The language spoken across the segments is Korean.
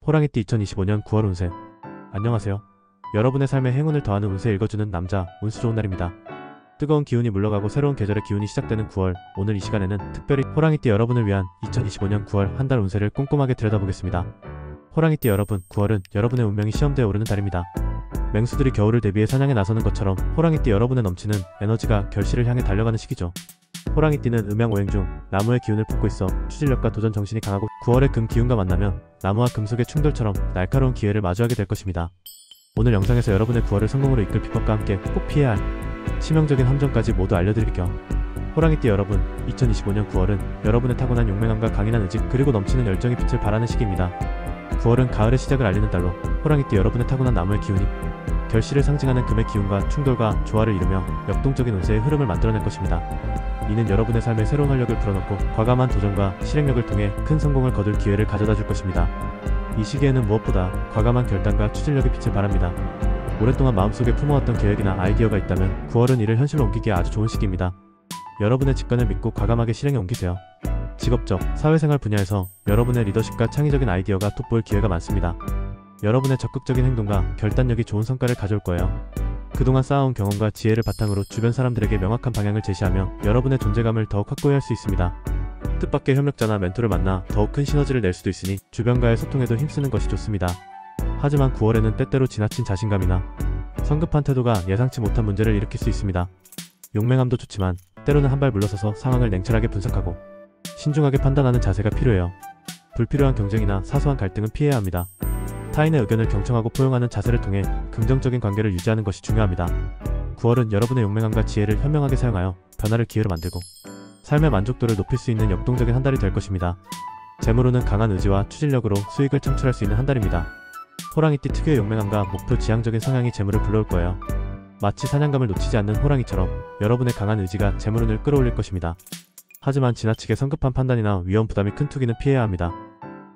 호랑이띠 2025년 9월 운세. 안녕하세요. 여러분의 삶에 행운을 더하는 운세 읽어주는 남자, 운수 좋은 날입니다. 뜨거운 기운이 물러가고 새로운 계절의 기운이 시작되는 9월, 오늘 이 시간에는 특별히 호랑이띠 여러분을 위한 2025년 9월 한 달 운세를 꼼꼼하게 들여다보겠습니다. 호랑이띠 여러분, 9월은 여러분의 운명이 시험대에 오르는 달입니다. 맹수들이 겨울을 대비해 사냥에 나서는 것처럼 호랑이띠 여러분의 넘치는 에너지가 결실을 향해 달려가는 시기죠. 호랑이띠는 음양오행 중 나무의 기운을 품고 있어 추진력과 도전 정신이 강하고 9월의 금 기운과 만나면 나무와 금속의 충돌처럼 날카로운 기회를 마주하게 될 것입니다. 오늘 영상에서 여러분의 9월을 성공으로 이끌 비법과 함께 꼭 피해야 할 치명적인 함정까지 모두 알려드릴 겸 호랑이띠 여러분, 2025년 9월은 여러분의 타고난 용맹함과 강인한 의지 그리고 넘치는 열정이 빛을 발하는 시기입니다. 9월은 가을의 시작을 알리는 달로 호랑이띠 여러분의 타고난 나무의 기운이 결실을 상징하는 금의 기운과 충돌과 조화를 이루며 역동적인 운세의 흐름을 만들어낼 것입니다. 이는 여러분의 삶에 새로운 활력을 불어넣고 과감한 도전과 실행력을 통해 큰 성공을 거둘 기회를 가져다 줄 것입니다. 이 시기에는 무엇보다 과감한 결단과 추진력이 빛을 발합니다. 오랫동안 마음속에 품어왔던 계획이나 아이디어가 있다면 9월은 이를 현실로 옮기기에 아주 좋은 시기입니다. 여러분의 직관을 믿고 과감하게 실행에 옮기세요. 직업적, 사회생활 분야에서 여러분의 리더십과 창의적인 아이디어가 돋보일 기회가 많습니다. 여러분의 적극적인 행동과 결단력이 좋은 성과를 가져올 거예요. 그동안 쌓아온 경험과 지혜를 바탕으로 주변 사람들에게 명확한 방향을 제시하며 여러분의 존재감을 더욱 확고히 할 수 있습니다. 뜻밖의 협력자나 멘토를 만나 더욱 큰 시너지를 낼 수도 있으니 주변과의 소통에도 힘쓰는 것이 좋습니다. 하지만 9월에는 때때로 지나친 자신감이나 성급한 태도가 예상치 못한 문제를 일으킬 수 있습니다. 용맹함도 좋지만 때로는 한 발 물러서서 상황을 냉철하게 분석하고 신중하게 판단하는 자세가 필요해요. 불필요한 경쟁이나 사소한 갈등은 피해야 합니다. 타인의 의견을 경청하고 포용하는 자세를 통해 긍정적인 관계를 유지하는 것이 중요합니다. 9월은 여러분의 용맹함과 지혜를 현명하게 사용하여 변화를 기회로 만들고 삶의 만족도를 높일 수 있는 역동적인 한 달이 될 것입니다. 재물운은 강한 의지와 추진력으로 수익을 창출할 수 있는 한 달입니다. 호랑이띠 특유의 용맹함과 목표 지향적인 성향이 재물을 불러올 거예요. 마치 사냥감을 놓치지 않는 호랑이처럼 여러분의 강한 의지가 재물운을 끌어올릴 것입니다. 하지만 지나치게 성급한 판단이나 위험 부담이 큰 투기는 피해야 합니다.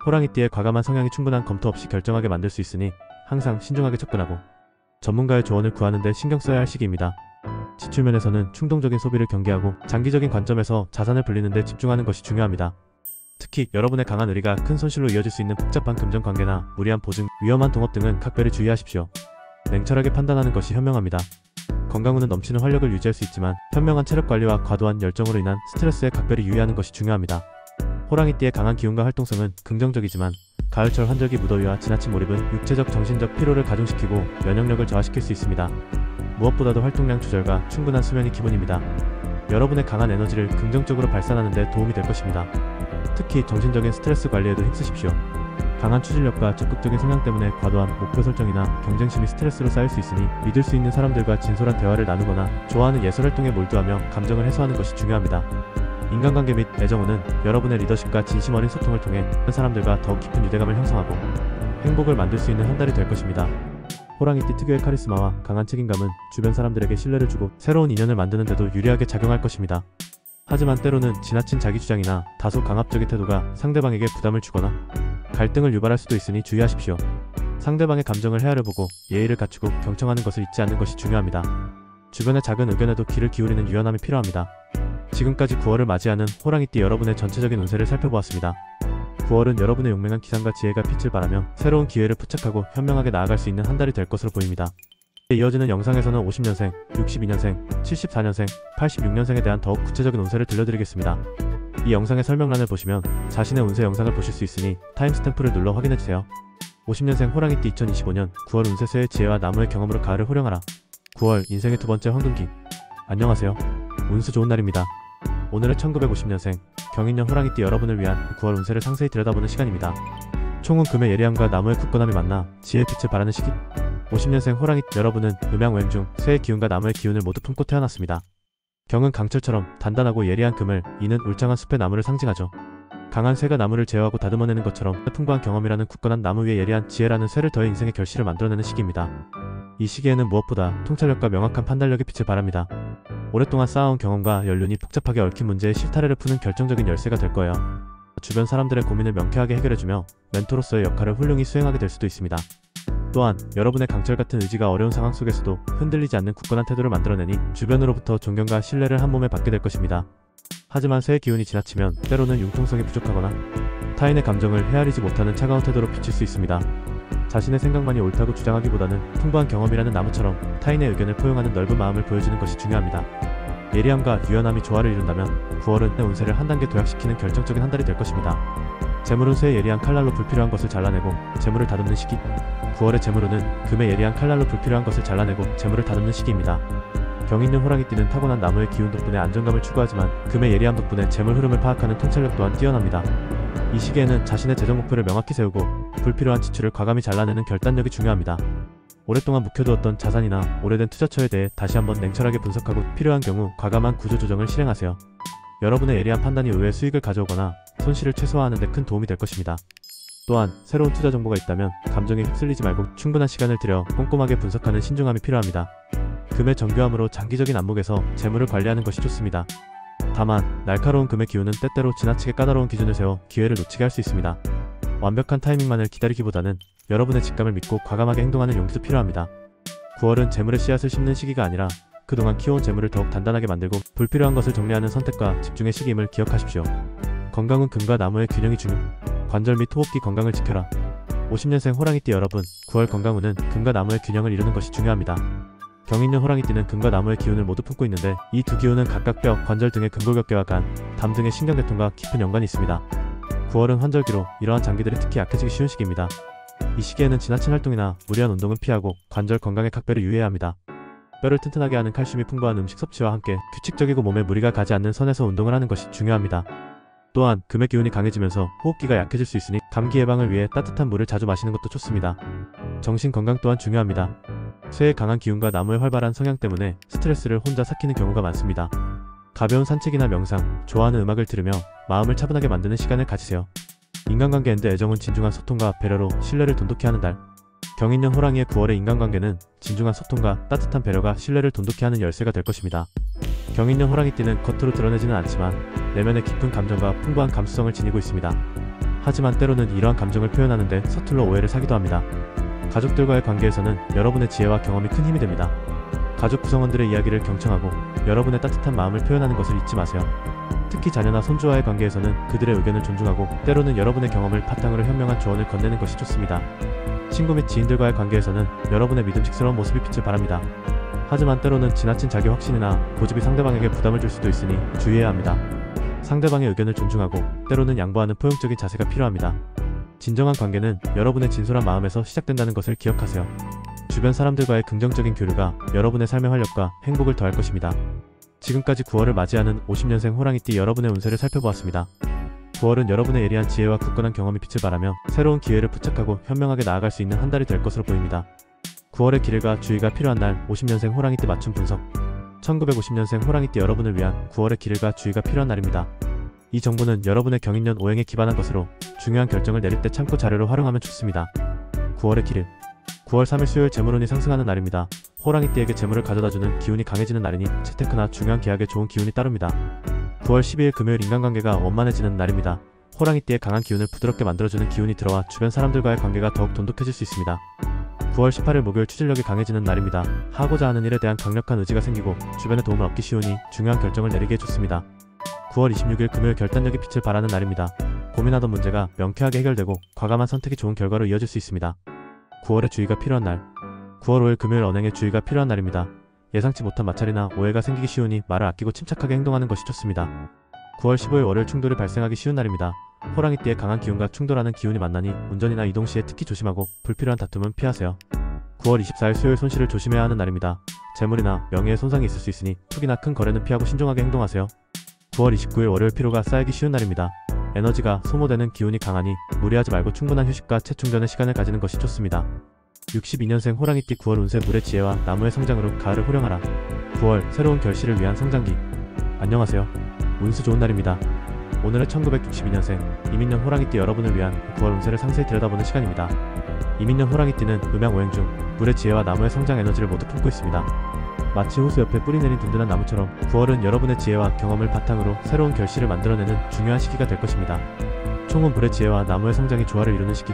호랑이띠의 과감한 성향이 충분한 검토 없이 결정하게 만들 수 있으니 항상 신중하게 접근하고 전문가의 조언을 구하는 데 신경 써야 할 시기입니다. 지출면에서는 충동적인 소비를 경계하고 장기적인 관점에서 자산을 불리는 데 집중하는 것이 중요합니다. 특히 여러분의 강한 의리가 큰 손실로 이어질 수 있는 복잡한 금전관계나 무리한 보증, 위험한 동업 등은 각별히 주의하십시오. 냉철하게 판단하는 것이 현명합니다. 건강운은 넘치는 활력을 유지할 수 있지만 현명한 체력관리와 과도한 열정으로 인한 스트레스에 각별히 유의하는 것이 중요합니다. 호랑이띠의 강한 기운과 활동성은 긍정적이지만 가을철 환절기 무더위와 지나친 몰입은 육체적, 정신적 피로를 가중시키고 면역력을 저하시킬 수 있습니다. 무엇보다도 활동량 조절과 충분한 수면이 기본입니다. 여러분의 강한 에너지를 긍정적으로 발산하는 데 도움이 될 것입니다. 특히 정신적인 스트레스 관리에도 힘쓰십시오. 강한 추진력과 적극적인 성향 때문에 과도한 목표 설정이나 경쟁심이 스트레스로 쌓일 수 있으니 믿을 수 있는 사람들과 진솔한 대화를 나누거나 좋아하는 예술활동에 몰두하며 감정을 해소하는 것이 중요합니다. 인간관계 및 애정운은 여러분의 리더십과 진심 어린 소통을 통해 사람들과 더욱 깊은 유대감을 형성하고 행복을 만들 수 있는 한 달이 될 것입니다. 호랑이띠 특유의 카리스마와 강한 책임감은 주변 사람들에게 신뢰를 주고 새로운 인연을 만드는 데도 유리하게 작용할 것입니다. 하지만 때로는 지나친 자기주장이나 다소 강압적인 태도가 상대방에게 부담을 주거나 갈등을 유발할 수도 있으니 주의하십시오. 상대방의 감정을 헤아려 보고 예의를 갖추고 경청하는 것을 잊지 않는 것이 중요합니다. 주변의 작은 의견에도 귀를 기울이는 유연함이 필요합니다. 지금까지 9월을 맞이하는 호랑이띠 여러분의 전체적인 운세를 살펴보았습니다. 9월은 여러분의 용맹한 기상과 지혜가 빛을 발하며 새로운 기회를 포착하고 현명하게 나아갈 수 있는 한 달이 될 것으로 보입니다. 이어지는 영상에서는 50년생, 62년생, 74년생, 86년생에 대한 더욱 구체적인 운세를 들려드리겠습니다. 이 영상의 설명란을 보시면 자신의 운세 영상을 보실 수 있으니 타임스탬프를 눌러 확인해주세요. 50년생 호랑이띠 2025년 9월 운세서의 지혜와 나무의 경험으로 가을을 호령하라. 9월 인생의 두 번째 황금기. 안녕하세요. 운수 좋은 날입니다. 오늘은 1950년생 경인년 호랑이띠 여러분을 위한 9월 운세를 상세히 들여다보는 시간입니다. 총은 금의 예리함과 나무의 굳건함이 만나 지혜의 빛을 발하는 시기. 50년생 호랑이띠 여러분은 음양오행 중 새의 기운과 나무의 기운을 모두 품고 태어났습니다. 경은 강철처럼 단단하고 예리한 금을, 이는 울창한 숲의 나무를 상징하죠. 강한 쇠가 나무를 제어하고 다듬어내는 것처럼 풍부한 경험이라는 굳건한 나무 위에 예리한 지혜라는 쇠를 더해 인생의 결실을 만들어내는 시기입니다. 이 시기에는 무엇보다 통찰력과 명확한 판단력이 빛을 발합니다. 오랫동안 쌓아온 경험과 연륜이 복잡하게 얽힌 문제의 실타래를 푸는 결정적인 열쇠가 될 거예요. 주변 사람들의 고민을 명쾌하게 해결해주며 멘토로서의 역할을 훌륭히 수행하게 될 수도 있습니다. 또한 여러분의 강철같은 의지가 어려운 상황 속에서도 흔들리지 않는 굳건한 태도를 만들어내니 주변으로부터 존경과 신뢰를 한몸에 받게 될 것입니다. 하지만 새의 기운이 지나치면 때로는 융통성이 부족하거나 타인의 감정을 헤아리지 못하는 차가운 태도로 비칠 수 있습니다. 자신의 생각만이 옳다고 주장하기보다는 풍부한 경험이라는 나무처럼 타인의 의견을 포용하는 넓은 마음을 보여주는 것이 중요합니다. 예리함과 유연함이 조화를 이룬다면 9월은 운세를 한 단계 도약시키는 결정적인 한 달이 될 것입니다. 재물운수의 예리한 칼날로 불필요한 것을 잘라내고 재물을 다듬는 시기. 9월의 재물운은 금의 예리한 칼날로 불필요한 것을 잘라내고 재물을 다듬는 시기입니다. 경인년 호랑이띠는 타고난 나무의 기운 덕분에 안정감을 추구하지만 금의 예리함 덕분에 재물 흐름을 파악하는 통찰력 또한 뛰어납니다. 이 시기에는 자신의 재정 목표를 명확히 세우고 불필요한 지출을 과감히 잘라내는 결단력이 중요합니다. 오랫동안 묵혀두었던 자산이나 오래된 투자처에 대해 다시 한번 냉철하게 분석하고 필요한 경우 과감한 구조조정을 실행하세요. 여러분의 예리한 판단이 의외의 수익을 가져오거나 손실을 최소화하는 데 큰 도움이 될 것입니다. 또한 새로운 투자 정보가 있다면 감정에 휩쓸리지 말고 충분한 시간을 들여 꼼꼼하게 분석하는 신중함이 필요합니다. 금의 정교함으로 장기적인 안목에서 재물을 관리하는 것이 좋습니다. 다만 날카로운 금의 기운은 때때로 지나치게 까다로운 기준을 세워 기회를 놓치게 할 수 있습니다. 완벽한 타이밍만을 기다리기보다는 여러분의 직감을 믿고 과감하게 행동하는 용기도 필요합니다. 9월은 재물의 씨앗을 심는 시기가 아니라 그동안 키워온 재물을 더욱 단단하게 만들고 불필요한 것을 정리하는 선택과 집중의 시기임을 기억하십시오. 건강은 금과 나무의 균형이 중요. 관절 및 호흡기 건강을 지켜라. 50년생 호랑이띠 여러분, 9월 건강운은 금과 나무의 균형을 이루는 것이 중요합니다. 경인년 호랑이띠는 금과 나무의 기운을 모두 품고 있는데 이 두 기운은 각각 뼈, 관절 등의 근골격계와 간, 담 등의 신경계통과 깊은 연관이 있습니다. 9월은 환절기로 이러한 장기들이 특히 약해지기 쉬운 시기입니다. 이 시기에는 지나친 활동이나 무리한 운동은 피하고 관절 건강에 각별히 유의해야 합니다. 뼈를 튼튼하게 하는 칼슘이 풍부한 음식 섭취와 함께 규칙적이고 몸에 무리가 가지 않는 선에서 운동을 하는 것이 중요합니다. 또한 금의 기운이 강해지면서 호흡기가 약해질 수 있으니 감기 예방을 위해 따뜻한 물을 자주 마시는 것도 좋습니다. 정신 건강 또한 중요합니다. 쇠의 강한 기운과 나무의 활발한 성향 때문에 스트레스를 혼자 삭히는 경우가 많습니다. 가벼운 산책이나 명상, 좋아하는 음악을 들으며 마음을 차분하게 만드는 시간을 가지세요. 인간관계엔드 애정은 진중한 소통과 배려로 신뢰를 돈독히 하는 달. 경인년 호랑이의 9월의 인간관계는 진중한 소통과 따뜻한 배려가 신뢰를 돈독히 하는 열쇠가 될 것입니다. 경인년 호랑이띠는 겉으로 드러내지는 않지만 내면의 깊은 감정과 풍부한 감수성을 지니고 있습니다. 하지만 때로는 이러한 감정을 표현하는데 서툴러 오해를 사기도 합니다. 가족들과의 관계에서는 여러분의 지혜와 경험이 큰 힘이 됩니다. 가족 구성원들의 이야기를 경청하고 여러분의 따뜻한 마음을 표현하는 것을 잊지 마세요. 특히 자녀나 손주와의 관계에서는 그들의 의견을 존중하고 때로는 여러분의 경험을 바탕으로 현명한 조언을 건네는 것이 좋습니다. 친구 및 지인들과의 관계에서는 여러분의 믿음직스러운 모습이 빛을 발합니다. 하지만 때로는 지나친 자기 확신이나 고집이 상대방에게 부담을 줄 수도 있으니 주의해야 합니다. 상대방의 의견을 존중하고 때로는 양보하는 포용적인 자세가 필요합니다. 진정한 관계는 여러분의 진솔한 마음에서 시작된다는 것을 기억하세요. 주변 사람들과의 긍정적인 교류가 여러분의 삶의 활력과 행복을 더할 것입니다. 지금까지 9월을 맞이하는 50년생 호랑이띠 여러분의 운세를 살펴보았습니다. 9월은 여러분의 예리한 지혜와 굳건한 경험이 빛을 발하며 새로운 기회를 포착하고 현명하게 나아갈 수 있는 한 달이 될 것으로 보입니다. 9월의 길을과 주의가 필요한 날 50년생 호랑이띠 맞춤 분석. 1950년생 호랑이띠 여러분을 위한 9월의 길을과 주의가 필요한 날입니다. 이 정보는 여러분의 경인년 오행에 기반한 것으로 중요한 결정을 내릴 때 참고 자료를 활용하면 좋습니다. 9월의 길을. 9월 3일 수요일 재물운이 상승하는 날입니다. 호랑이띠에게 재물을 가져다주는 기운이 강해지는 날이니 재테크나 중요한 계약에 좋은 기운이 따릅니다. 9월 12일 금요일 인간관계가 원만해지는 날입니다. 호랑이띠의 강한 기운을 부드럽게 만들어주는 기운이 들어와 주변 사람들과의 관계가 더욱 돈독해질 수 있습니다. 9월 18일 목요일 추진력이 강해지는 날입니다. 하고자 하는 일에 대한 강력한 의지가 생기고 주변의 도움을 얻기 쉬우니 중요한 결정을 내리기에 좋습니다. 9월 26일 금요일 결단력이 빛을 발하는 날입니다. 고민하던 문제가 명쾌하게 해결되고 과감한 선택이 좋은 결과로 이어질 수 있습니다. 9월에 주의가 필요한 날. 9월 5일 금요일 언행에 주의가 필요한 날입니다. 예상치 못한 마찰이나 오해가 생기기 쉬우니 말을 아끼고 침착하게 행동하는 것이 좋습니다. 9월 15일 월요일 충돌이 발생하기 쉬운 날입니다. 호랑이띠의 강한 기운과 충돌하는 기운이 만나니 운전이나 이동 시에 특히 조심하고 불필요한 다툼은 피하세요. 9월 24일 수요일 손실을 조심해야 하는 날입니다. 재물이나 명예에 손상이 있을 수 있으니 투기나 큰 거래는 피하고 신중하게 행동하세요. 9월 29일 월요일 피로가 쌓이기 쉬운 날입니다. 에너지가 소모되는 기운이 강하니 무리하지 말고 충분한 휴식과 재충전의 시간을 가지는 것이 좋습니다. 62년생 호랑이띠 9월 운세 물의 지혜와 나무의 성장으로 가을을 호령하라. 9월 새로운 결실을 위한 성장기. 안녕하세요. 운수 좋은 날입니다. 오늘은 1962년생 이민년 호랑이띠 여러분을 위한 9월 운세를 상세히 들여다보는 시간입니다. 이민년 호랑이띠는 음양 오행 중 물의 지혜와 나무의 성장 에너지를 모두 품고 있습니다. 마치 호수 옆에 뿌리 내린 든든한 나무처럼 9월은 여러분의 지혜와 경험을 바탕으로 새로운 결실을 만들어내는 중요한 시기가 될 것입니다. 총은 물의 지혜와 나무의 성장이 조화를 이루는 시기.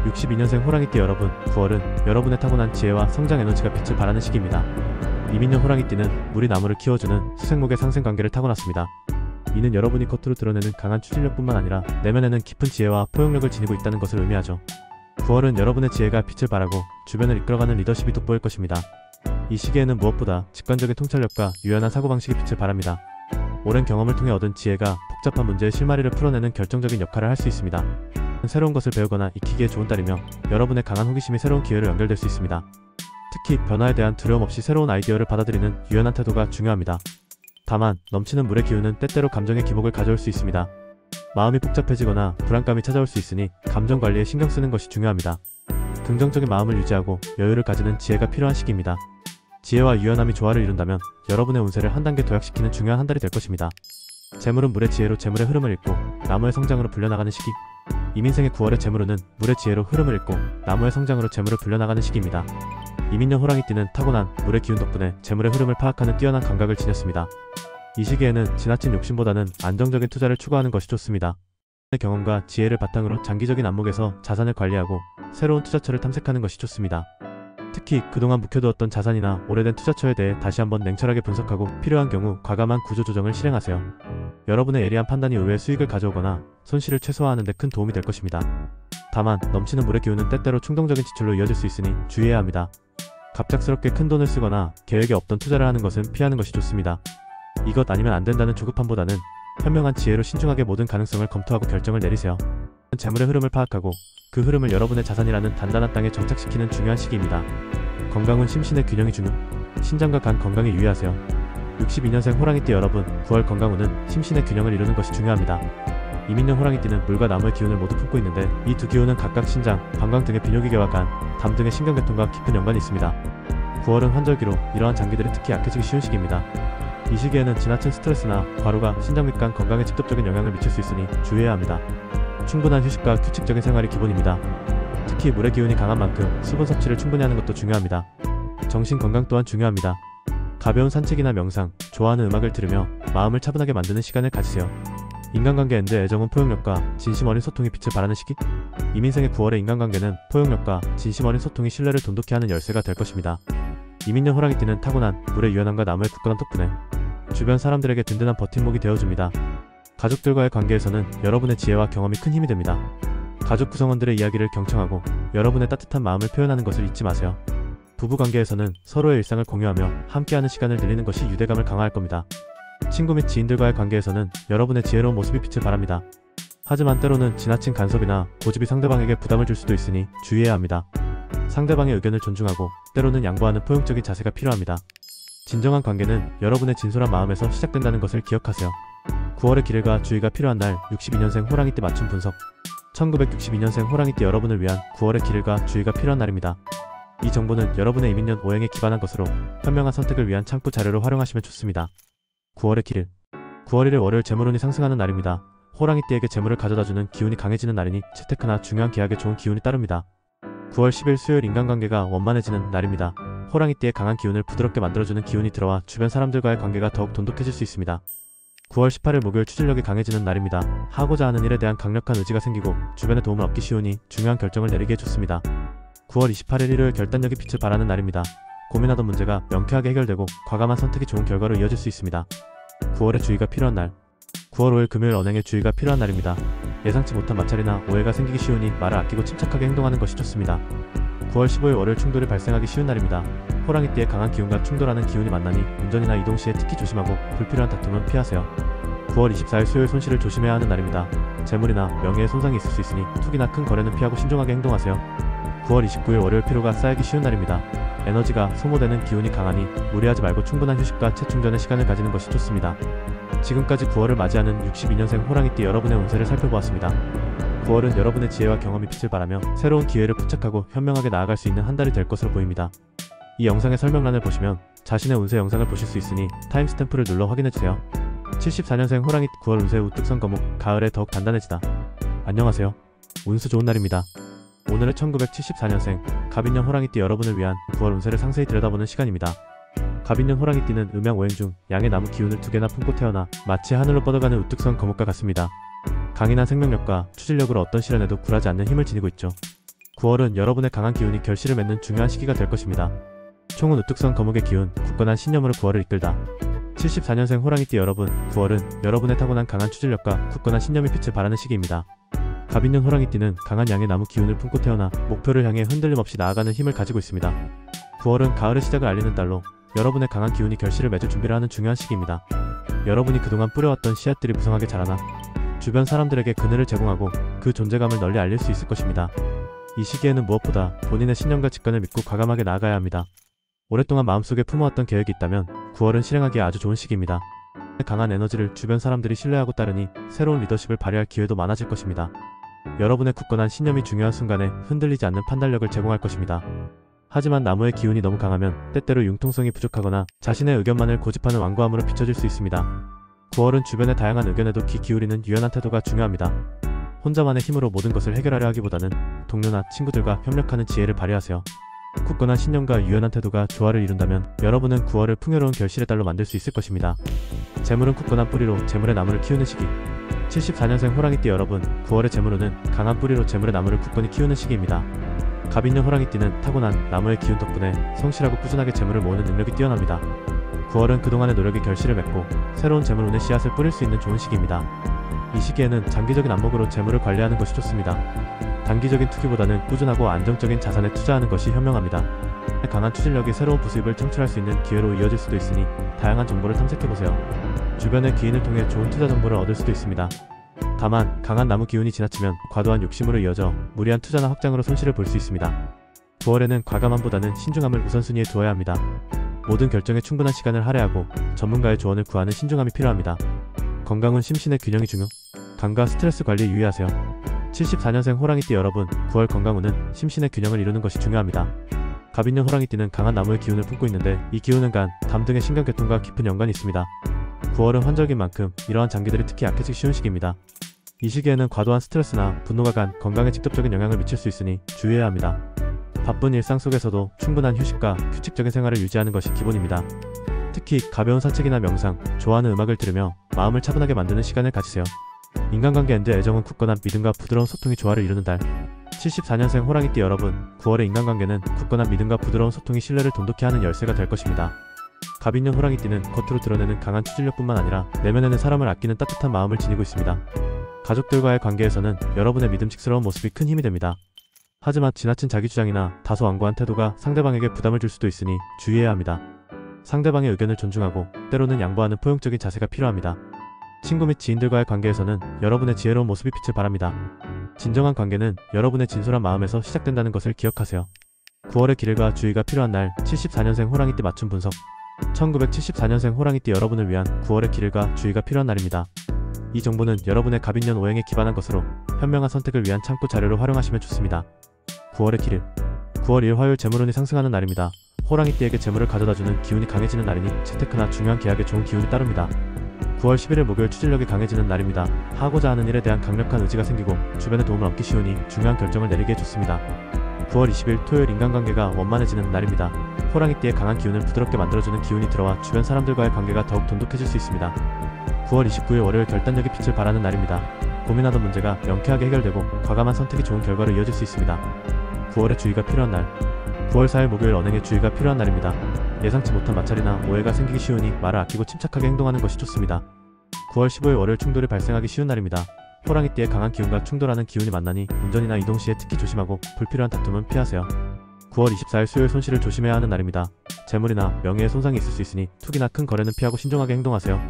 62년생 호랑이띠 여러분, 9월은 여러분의 타고난 지혜와 성장 에너지가 빛을 발하는 시기입니다. 이민년 호랑이띠는 물이 나무를 키워주는 수생목의 상생관계를 타고났습니다. 이는 여러분이 겉으로 드러내는 강한 추진력뿐만 아니라 내면에는 깊은 지혜와 포용력을 지니고 있다는 것을 의미하죠. 9월은 여러분의 지혜가 빛을 발하고 주변을 이끌어가는 리더십이 돋보일 것입니다. 이 시기에는 무엇보다 직관적인 통찰력과 유연한 사고방식이 빛을 발합니다. 오랜 경험을 통해 얻은 지혜가 복잡한 문제의 실마리를 풀어내는 결정적인 역할을 할 수 있습니다. 새로운 것을 배우거나 익히기에 좋은 달이며 여러분의 강한 호기심이 새로운 기회로 연결될 수 있습니다. 특히 변화에 대한 두려움 없이 새로운 아이디어를 받아들이는 유연한 태도가 중요합니다. 다만 넘치는 물의 기운은 때때로 감정의 기복을 가져올 수 있습니다. 마음이 복잡해지거나 불안감이 찾아올 수 있으니 감정 관리에 신경 쓰는 것이 중요합니다. 긍정적인 마음을 유지하고 여유를 가지는 지혜가 필요한 시기입니다. 지혜와 유연함이 조화를 이룬다면 여러분의 운세를 한 단계 도약시키는 중요한 한 달이 될 것입니다. 재물은 물의 지혜로 재물의 흐름을 읽고 나무의 성장으로 불려나가는 시기. 이민생의 9월의 재물운은 물의 지혜로 흐름을 읽고 나무의 성장으로 재물을 불려나가는 시기입니다. 이민년 호랑이띠는 타고난 물의 기운 덕분에 재물의 흐름을 파악하는 뛰어난 감각을 지녔습니다. 이 시기에는 지나친 욕심보다는 안정적인 투자를 추구하는 것이 좋습니다. 경험과 지혜를 바탕으로 장기적인 안목에서 자산을 관리하고 새로운 투자처를 탐색하는 것이 좋습니다. 특히 그동안 묵혀두었던 자산이나 오래된 투자처에 대해 다시 한번 냉철하게 분석하고 필요한 경우 과감한 구조조정을 실행하세요. 여러분의 예리한 판단이 의외의 수익을 가져오거나 손실을 최소화하는 데 큰 도움이 될 것입니다. 다만 넘치는 물의 기운은 때때로 충동적인 지출로 이어질 수 있으니 주의해야 합니다. 갑작스럽게 큰 돈을 쓰거나 계획에 없던 투자를 하는 것은 피하는 것이 좋습니다. 이것 아니면 안 된다는 조급함보다는 현명한 지혜로 신중하게 모든 가능성을 검토하고 결정을 내리세요. 재물의 흐름을 파악하고 그 흐름을 여러분의 자산이라는 단단한 땅에 정착시키는 중요한 시기입니다. 건강은 심신의 균형이 중요. 신장과 간 건강에 유의하세요. 62년생 호랑이띠 여러분, 9월 건강운은 심신의 균형을 이루는 것이 중요합니다. 이민년 호랑이띠는 물과 나무의 기운을 모두 품고 있는데 이 두 기운은 각각 신장, 방광 등의 비뇨기계와 간, 담 등의 신경계통과 깊은 연관이 있습니다. 9월은 환절기로 이러한 장기들이 특히 약해지기 쉬운 시기입니다. 이 시기에는 지나친 스트레스나 과로가 신장 및 간 건강에 직접적인 영향을 미칠 수 있으니 주의해야 합니다. 충분한 휴식과 규칙적인 생활이 기본입니다. 특히 물의 기운이 강한 만큼 수분 섭취를 충분히 하는 것도 중요합니다. 정신 건강 또한 중요합니다. 가벼운 산책이나 명상, 좋아하는 음악을 들으며 마음을 차분하게 만드는 시간을 가지세요. 인간관계 엔드 애정은 포용력과 진심 어린 소통이 빛을 발하는 시기. 이민생의 9월의 인간관계는 포용력과 진심 어린 소통이 신뢰를 돈독히 하는 열쇠가 될 것입니다. 이민년 호랑이띠는 타고난 물의 유연함과 나무의 굳건함 덕분에 주변 사람들에게 든든한 버팀목이 되어줍니다. 가족들과의 관계에서는 여러분의 지혜와 경험이 큰 힘이 됩니다. 가족 구성원들의 이야기를 경청하고 여러분의 따뜻한 마음을 표현하는 것을 잊지 마세요. 부부관계에서는 서로의 일상을 공유하며 함께하는 시간을 늘리는 것이 유대감을 강화할 겁니다. 친구 및 지인들과의 관계에서는 여러분의 지혜로운 모습이 빛을 발합니다. 하지만 때로는 지나친 간섭이나 고집이 상대방에게 부담을 줄 수도 있으니 주의해야 합니다. 상대방의 의견을 존중하고 때로는 양보하는 포용적인 자세가 필요합니다. 진정한 관계는 여러분의 진솔한 마음에서 시작된다는 것을 기억하세요. 9월의 길과 주의가 필요한 날. 62년생 호랑이띠 맞춤 분석. 1962년생 호랑이띠 여러분을 위한 9월의 길과 주의가 필요한 날입니다. 이 정보는 여러분의 이민년 오행에 기반한 것으로 현명한 선택을 위한 참고 자료로 활용하시면 좋습니다. 9월의 길. 9월 1일 월요일 재물운이 상승하는 날입니다. 호랑이띠에게 재물을 가져다주는 기운이 강해지는 날이니 재테크나 중요한 계약에 좋은 기운이 따릅니다. 9월 10일 수요일 인간관계가 원만해지는 날입니다. 호랑이띠의 강한 기운을 부드럽게 만들어주는 기운이 들어와 주변 사람들과의 관계가 더욱 돈독해질 수 있습니다. 9월 18일 목요일 추진력이 강해지는 날입니다. 하고자 하는 일에 대한 강력한 의지가 생기고 주변의 도움을 얻기 쉬우니 중요한 결정을 내리기에 좋습니다. 9월 28일 일요일 결단력이 빛을 발하는 날입니다. 고민하던 문제가 명쾌하게 해결되고 과감한 선택이 좋은 결과로 이어질 수 있습니다. 9월에 주의가 필요한 날. 9월 5일 금요일 언행에 주의가 필요한 날입니다. 예상치 못한 마찰이나 오해가 생기기 쉬우니 말을 아끼고 침착하게 행동하는 것이 좋습니다. 9월 15일 월요일 충돌이 발생하기 쉬운 날입니다. 호랑이띠의 강한 기운과 충돌하는 기운이 만나니 운전이나 이동 시에 특히 조심하고 불필요한 다툼은 피하세요. 9월 24일 수요일 손실을 조심해야 하는 날입니다. 재물이나 명예에 손상이 있을 수 있으니 투기나 큰 거래는 피하고 신중하게 행동하세요. 9월 29일 월요일 피로가 쌓이기 쉬운 날입니다. 에너지가 소모되는 기운이 강하니 무리하지 말고 충분한 휴식과 재충전의 시간을 가지는 것이 좋습니다. 지금까지 9월을 맞이하는 62년생 호랑이띠 여러분의 운세를 살펴보았습니다. 9월은 여러분의 지혜와 경험이 빛을 발하며 새로운 기회를 포착하고 현명하게 나아갈 수 있는 한 달이 될 것으로 보입니다. 이 영상의 설명란을 보시면 자신의 운세 영상을 보실 수 있으니 타임스탬프를 눌러 확인해주세요. 74년생 호랑이 9월 운세 우뚝선 거목. 가을에 더욱 단단해지다. 안녕하세요. 운수 좋은 날입니다. 오늘은 1974년생 갑인년 호랑이띠 여러분을 위한 9월 운세를 상세히 들여다보는 시간입니다. 갑인년 호랑이띠는 음양 오행 중 양의 나무 기운을 두 개나 품고 태어나 마치 하늘로 뻗어가는 우뚝선 거목과 같습니다. 강인한 생명력과 추진력으로 어떤 시련에도 굴하지 않는 힘을 지니고 있죠. 9월은 여러분의 강한 기운이 결실을 맺는 중요한 시기가 될 것입니다. 총은 우뚝선 거목의 기운, 굳건한 신념으로 9월을 이끌다. 74년생 호랑이띠 여러분, 9월은 여러분의 타고난 강한 추진력과 굳건한 신념이 빛을 발하는 시기입니다. 갑인년 호랑이띠는 강한 양의 나무 기운을 품고 태어나 목표를 향해 흔들림 없이 나아가는 힘을 가지고 있습니다. 9월은 가을의 시작을 알리는 달로 여러분의 강한 기운이 결실을 맺을 준비를 하는 중요한 시기입니다. 여러분이 그동안 뿌려왔던 씨앗들이 무성하게 자라나 주변 사람들에게 그늘을 제공하고 그 존재감을 널리 알릴 수 있을 것입니다. 이 시기에는 무엇보다 본인의 신념과 직관을 믿고 과감하게 나아가야 합니다. 오랫동안 마음속에 품어왔던 계획이 있다면 9월은 실행하기에 아주 좋은 시기입니다. 강한 에너지를 주변 사람들이 신뢰하고 따르니 새로운 리더십을 발휘할 기회도 많아질 것입니다. 여러분의 굳건한 신념이 중요한 순간에 흔들리지 않는 판단력을 제공할 것입니다. 하지만 나무의 기운이 너무 강하면 때때로 융통성이 부족하거나 자신의 의견만을 고집하는 완고함으로 비춰질 수 있습니다. 9월은 주변의 다양한 의견에도 귀 기울이는 유연한 태도가 중요합니다. 혼자만의 힘으로 모든 것을 해결하려 하기보다는 동료나 친구들과 협력하는 지혜를 발휘하세요. 굳건한 신념과 유연한 태도가 조화를 이룬다면 여러분은 9월을 풍요로운 결실의 달로 만들 수 있을 것입니다. 재물은 굳건한 뿌리로 재물의 나무를 키우는 시기. 74년생 호랑이띠 여러분, 9월의 재물운은 강한 뿌리로 재물의 나무를 굳건히 키우는 시기입니다. 갑인년 호랑이띠는 타고난 나무의 기운 덕분에 성실하고 꾸준하게 재물을 모으는 능력이 뛰어납니다. 9월은 그동안의 노력이 결실을 맺고 새로운 재물운의 씨앗을 뿌릴 수 있는 좋은 시기입니다. 이 시기에는 장기적인 안목으로 재물을 관리하는 것이 좋습니다. 단기적인 투기보다는 꾸준하고 안정적인 자산에 투자하는 것이 현명합니다. 강한 추진력이 새로운 부수입을 창출할 수 있는 기회로 이어질 수도 있으니 다양한 정보를 탐색해보세요. 주변의 기인을 통해 좋은 투자 정보를 얻을 수도 있습니다. 다만 강한 나무 기운이 지나치면 과도한 욕심으로 이어져 무리한 투자나 확장으로 손실을 볼 수 있습니다. 9월에는 과감함보다는 신중함을 우선순위에 두어야 합니다. 모든 결정에 충분한 시간을 할애하고 전문가의 조언을 구하는 신중함이 필요합니다. 건강은 심신의 균형이 중요. 간과 스트레스 관리에 유의하세요. 74년생 호랑이띠 여러분, 9월 건강운은 심신의 균형을 이루는 것이 중요합니다. 갑인년 호랑이띠는 강한 나무의 기운을 품고 있는데 이 기운은 간, 담 등의 신경계통과 깊은 연관이 있습니다. 9월은 환절기인 만큼 이러한 장기들이 특히 약해지기 쉬운 시기입니다. 이 시기에는 과도한 스트레스나 분노가 간 건강에 직접적인 영향을 미칠 수 있으니 주의해야 합니다. 바쁜 일상 속에서도 충분한 휴식과 규칙적인 생활을 유지하는 것이 기본입니다. 특히 가벼운 산책이나 명상, 좋아하는 음악을 들으며 마음을 차분하게 만드는 시간을 가지세요. 인간관계 앤드 애정은 굳건한 믿음과 부드러운 소통이 조화를 이루는 달. 74년생 호랑이띠 여러분, 9월의 인간관계는 굳건한 믿음과 부드러운 소통이 신뢰를 돈독히 하는 열쇠가 될 것입니다. 갑인년 호랑이띠는 겉으로 드러내는 강한 추진력뿐만 아니라 내면에는 사람을 아끼는 따뜻한 마음을 지니고 있습니다. 가족들과의 관계에서는 여러분의 믿음직스러운 모습이 큰 힘이 됩니다. 하지만 지나친 자기주장이나 다소 완고한 태도가 상대방에게 부담을 줄 수도 있으니 주의해야 합니다. 상대방의 의견을 존중하고 때로는 양보하는 포용적인 자세가 필요합니다. 친구 및 지인들과의 관계에서는 여러분의 지혜로운 모습이 빛을 발합니다. 진정한 관계는 여러분의 진솔한 마음에서 시작된다는 것을 기억하세요. 9월의 길과 주의가 필요한 날. 74년생 호랑이띠 맞춤 분석. 1974년생 호랑이띠 여러분을 위한 9월의 길과 주의가 필요한 날입니다. 이 정보는 여러분의 갑인년 오행에 기반한 것으로 현명한 선택을 위한 참고 자료를 활용하시면 좋습니다. 9월의 길일. 9월 1일 화요일 재물운이 상승하는 날입니다. 호랑이띠에게 재물을 가져다주는 기운이 강해지는 날이니 재테크나 중요한 계약에 좋은 기운이 따릅니다. 9월 11일 목요일 추진력이 강해지는 날입니다. 하고자 하는 일에 대한 강력한 의지가 생기고 주변의 도움을 얻기 쉬우니 중요한 결정을 내리기에 좋습니다. 9월 20일 토요일 인간관계가 원만해지는 날입니다. 호랑이띠의 강한 기운을 부드럽게 만들어주는 기운이 들어와 주변 사람들과의 관계가 더욱 돈독해질 수 있습니다. 9월 29일 월요일 결단력이 빛을 발하는 날입니다. 고민하던 문제가 명쾌하게 해결되고 과감한 선택이 좋은 결과로 이어질 수 있습니다. 9월에 주의가 필요한 날. 9월 4일 목요일 언행에 주의가 필요한 날입니다. 예상치 못한 마찰이나 오해가 생기기 쉬우니 말을 아끼고 침착하게 행동하는 것이 좋습니다. 9월 15일 월요일 충돌이 발생하기 쉬운 날입니다. 호랑이띠의 강한 기운과 충돌하는 기운이 만나니 운전이나 이동 시에 특히 조심하고 불필요한 다툼은 피하세요. 9월 24일 수요일 손실을 조심해야 하는 날입니다. 재물이나 명예에 손상이 있을 수 있으니 투기나 큰 거래는 피하고 신중하게 행동하세요.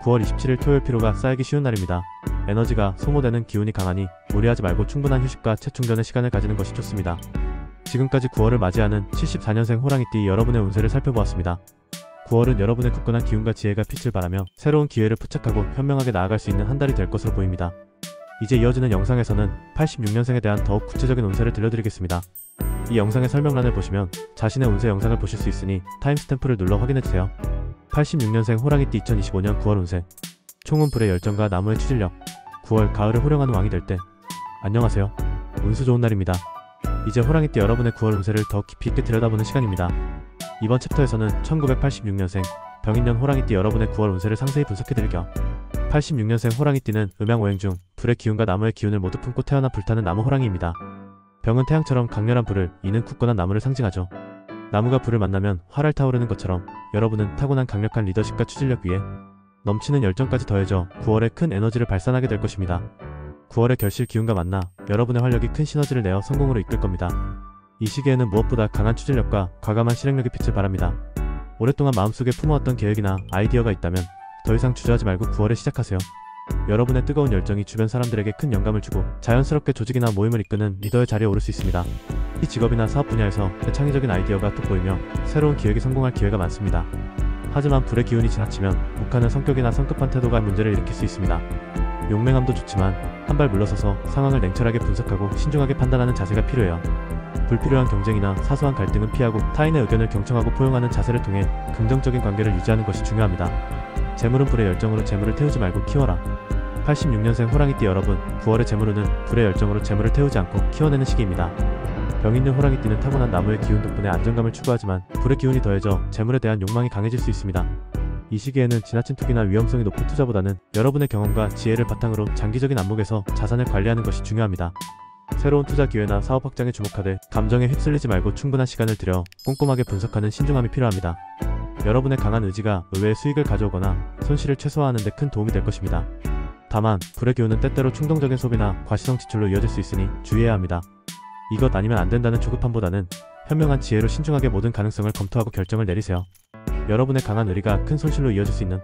9월 27일 토요일 피로가 쌓이기 쉬운 날입니다. 에너지가 소모되는 기운이 강하니 무리하지 말고 충분한 휴식과 재충전의 시간을 가지는 것이 좋습니다. 지금까지 9월을 맞이하는 74년생 호랑이띠 여러분의 운세를 살펴보았습니다. 9월은 여러분의 굳건한 기운과 지혜가 빛을 발하며 새로운 기회를 포착하고 현명하게 나아갈 수 있는 한 달이 될 것으로 보입니다. 이제 이어지는 영상에서는 86년생에 대한 더욱 구체적인 운세를 들려드리겠습니다. 이 영상의 설명란을 보시면 자신의 운세 영상을 보실 수 있으니 타임스탬프를 눌러 확인해주세요. 86년생 호랑이띠 2025년 9월 운세. 총은 불의 열정과 나무의 추진력. 9월 가을을 호령하는 왕이 될 때. 안녕하세요. 운수 좋은 날입니다. 이제 호랑이띠 여러분의 9월 운세를 더 깊이 있게 들여다보는 시간입니다. 이번 챕터에서는 1986년생 병인년 호랑이띠 여러분의 9월 운세를 상세히 분석해드릴게요. 86년생 호랑이띠는 음양오행 중 불의 기운과 나무의 기운을 모두 품고 태어나 불타는 나무 호랑이입니다. 병은 태양처럼 강렬한 불을, 이는 굳건한 나무를 상징하죠. 나무가 불을 만나면 활활 타오르는 것처럼 여러분은 타고난 강력한 리더십과 추진력 위에 넘치는 열정까지 더해져 9월에 큰 에너지를 발산하게 될 것입니다. 9월의 결실 기운과 만나 여러분의 활력이 큰 시너지를 내어 성공으로 이끌 겁니다. 이 시기에는 무엇보다 강한 추진력과 과감한 실행력이 빛을 발합니다. 오랫동안 마음속에 품어왔던 계획이나 아이디어가 있다면 더 이상 주저하지 말고 9월에 시작하세요. 여러분의 뜨거운 열정이 주변 사람들에게 큰 영감을 주고 자연스럽게 조직이나 모임을 이끄는 리더의 자리에 오를 수 있습니다. 이 직업이나 사업 분야에서 창의적인 아이디어가 돋보이며 새로운 기획이 성공할 기회가 많습니다. 하지만 불의 기운이 지나치면 욱하는 성격이나 성급한 태도가 문제를 일으킬 수 있습니다. 용맹함도 좋지만 한 발 물러서서 상황을 냉철하게 분석하고 신중하게 판단하는 자세가 필요해요. 불필요한 경쟁이나 사소한 갈등은 피하고 타인의 의견을 경청하고 포용하는 자세를 통해 긍정적인 관계를 유지하는 것이 중요합니다. 재물은 불의 열정으로 재물을 태우지 말고 키워라. 86년생 호랑이띠 여러분, 9월의 재물운은 불의 열정으로 재물을 태우지 않고 키워내는 시기입니다. 병 있는 호랑이띠는 타고난 나무의 기운 덕분에 안정감을 추구하지만 불의 기운이 더해져 재물에 대한 욕망이 강해질 수 있습니다. 이 시기에는 지나친 투기나 위험성이 높은 투자보다는 여러분의 경험과 지혜를 바탕으로 장기적인 안목에서 자산을 관리하는 것이 중요합니다. 새로운 투자 기회나 사업 확장에 주목하되 감정에 휩쓸리지 말고 충분한 시간을 들여 꼼꼼하게 분석하는 신중함이 필요합니다. 여러분의 강한 의지가 의외의 수익을 가져오거나 손실을 최소화하는 데 큰 도움이 될 것입니다. 다만 불의 기운은 때때로 충동적인 소비나 과시성 지출로 이어질 수 있으니 주의해야 합니다. 이것 아니면 안 된다는 조급함보다는 현명한 지혜로 신중하게 모든 가능성을 검토하고 결정을 내리세요. 여러분의 강한 의리가 큰 손실로 이어질 수 있는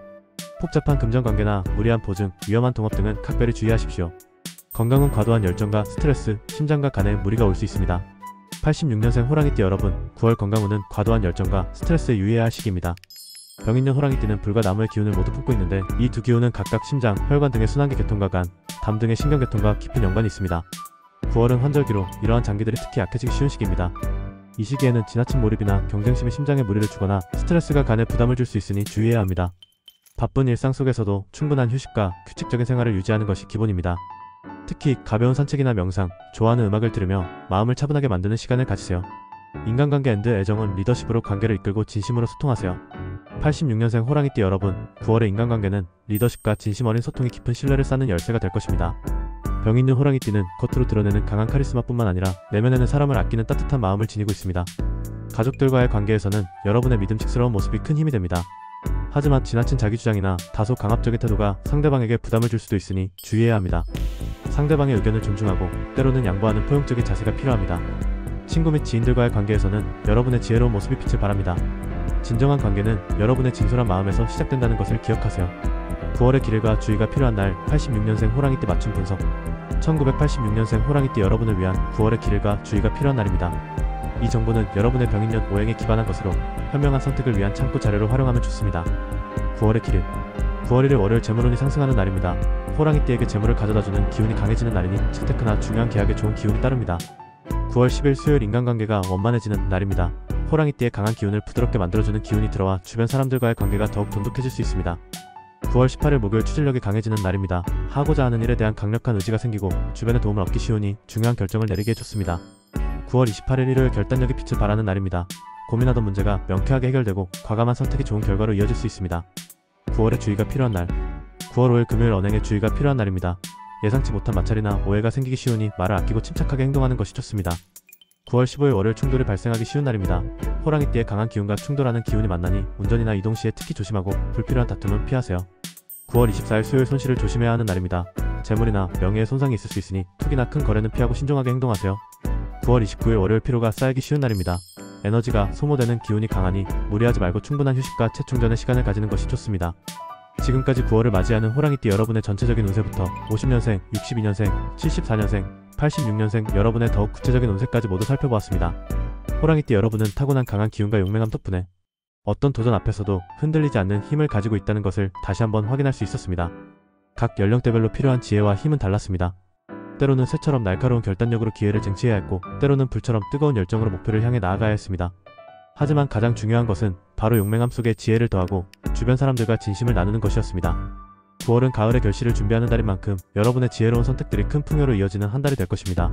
복잡한 금전관계나 무리한 보증, 위험한 동업 등은 각별히 주의하십시오. 건강은 과도한 열정과 스트레스, 심장과 간에 무리가 올 수 있습니다. 86년생 호랑이띠 여러분, 9월 건강운은 과도한 열정과 스트레스에 유의해야 할 시기입니다. 병 있는 호랑이띠는 불과 나무의 기운을 모두 품고 있는데 이 두 기운은 각각 심장, 혈관 등의 순환기 계통과 간, 담 등의 신경계통과 깊은 연관이 있습니다. 9월은 환절기로 이러한 장기들이 특히 약해지기 쉬운 시기입니다. 이 시기에는 지나친 몰입이나 경쟁심이 심장에 무리를 주거나 스트레스가 간에 부담을 줄 수 있으니 주의해야 합니다. 바쁜 일상 속에서도 충분한 휴식과 규칙적인 생활을 유지하는 것이 기본입니다. 특히 가벼운 산책이나 명상, 좋아하는 음악을 들으며 마음을 차분하게 만드는 시간을 가지세요. 인간관계 앤드 애정은 리더십으로 관계를 이끌고 진심으로 소통하세요. 86년생 호랑이띠 여러분, 9월의 인간관계는 리더십과 진심 어린 소통이 깊은 신뢰를 쌓는 열쇠가 될 것입니다. 병 있는 호랑이띠는 겉으로 드러내는 강한 카리스마뿐만 아니라 내면에는 사람을 아끼는 따뜻한 마음을 지니고 있습니다. 가족들과의 관계에서는 여러분의 믿음직스러운 모습이 큰 힘이 됩니다. 하지만 지나친 자기주장이나 다소 강압적인 태도가 상대방에게 부담을 줄 수도 있으니 주의해야 합니다. 상대방의 의견을 존중하고 때로는 양보하는 포용적인 자세가 필요합니다. 친구 및 지인들과의 관계에서는 여러분의 지혜로운 모습이 빛을 발합니다. 진정한 관계는 여러분의 진솔한 마음에서 시작된다는 것을 기억하세요. 9월의 기회가 주의가 필요한 날, 86년생 호랑이띠 맞춤 분석. 1986년생 호랑이띠 여러분을 위한 9월의 기회가 주의가 필요한 날입니다. 이 정보는 여러분의 병인년 오행에 기반한 것으로 현명한 선택을 위한 참고 자료를 활용하면 좋습니다. 9월의 기회. 9월 1일 월요일 재물운이 상승하는 날입니다. 호랑이띠에게 재물을 가져다주는 기운이 강해지는 날이니 재테크나 중요한 계약에 좋은 기운이 따릅니다. 9월 10일 수요일 인간관계가 원만해지는 날입니다. 호랑이띠의 강한 기운을 부드럽게 만들어주는 기운이 들어와 주변 사람들과의 관계가 더욱 돈독해질 수 있습니다. 9월 18일 목요일 추진력이 강해지는 날입니다. 하고자 하는 일에 대한 강력한 의지가 생기고 주변의 도움을 얻기 쉬우니 중요한 결정을 내리기에 좋습니다. 9월 28일 일요일 결단력이 빛을 발하는 날입니다. 고민하던 문제가 명쾌하게 해결되고 과감한 선택이 좋은 결과로 이어질 수 있습니다. 9월에 주의가 필요한 날. 9월 5일 금요일 언행에 주의가 필요한 날입니다. 예상치 못한 마찰이나 오해가 생기기 쉬우니 말을 아끼고 침착하게 행동하는 것이 좋습니다. 9월 15일 월요일 충돌이 발생하기 쉬운 날입니다. 호랑이띠의 강한 기운과 충돌하는 기운이 만나니 운전이나 이동 시에 특히 조심하고 불필요한 다툼은 피하세요. 9월 24일 수요일 손실을 조심해야 하는 날입니다. 재물이나 명예에 손상이 있을 수 있으니 투기나 큰 거래는 피하고 신중하게 행동하세요. 9월 29일 월요일 피로가 쌓이기 쉬운 날입니다. 에너지가 소모되는 기운이 강하니 무리하지 말고 충분한 휴식과 재충전의 시간을 가지는 것이 좋습니다. 지금까지 9월을 맞이하는 호랑이띠 여러분의 전체적인 운세부터 50년생, 62년생, 74년생, 86년생 여러분의 더욱 구체적인 운세까지 모두 살펴보았습니다. 호랑이띠 여러분은 타고난 강한 기운과 용맹함 덕분에 어떤 도전 앞에서도 흔들리지 않는 힘을 가지고 있다는 것을 다시 한번 확인할 수 있었습니다. 각 연령대별로 필요한 지혜와 힘은 달랐습니다. 때로는 새처럼 날카로운 결단력으로 기회를 쟁취해야 했고 때로는 불처럼 뜨거운 열정으로 목표를 향해 나아가야 했습니다. 하지만 가장 중요한 것은 바로 용맹함 속에 지혜를 더하고 주변 사람들과 진심을 나누는 것이었습니다. 9월은 가을의 결실을 준비하는 달인 만큼 여러분의 지혜로운 선택들이 큰 풍요로 이어지는 한 달이 될 것입니다.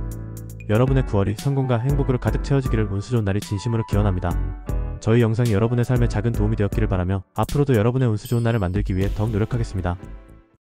여러분의 9월이 성공과 행복으로 가득 채워지기를 운수 좋은 날이 진심으로 기원합니다. 저희 영상이 여러분의 삶에 작은 도움이 되었기를 바라며 앞으로도 여러분의 운수 좋은 날을 만들기 위해 더욱 노력하겠습니다.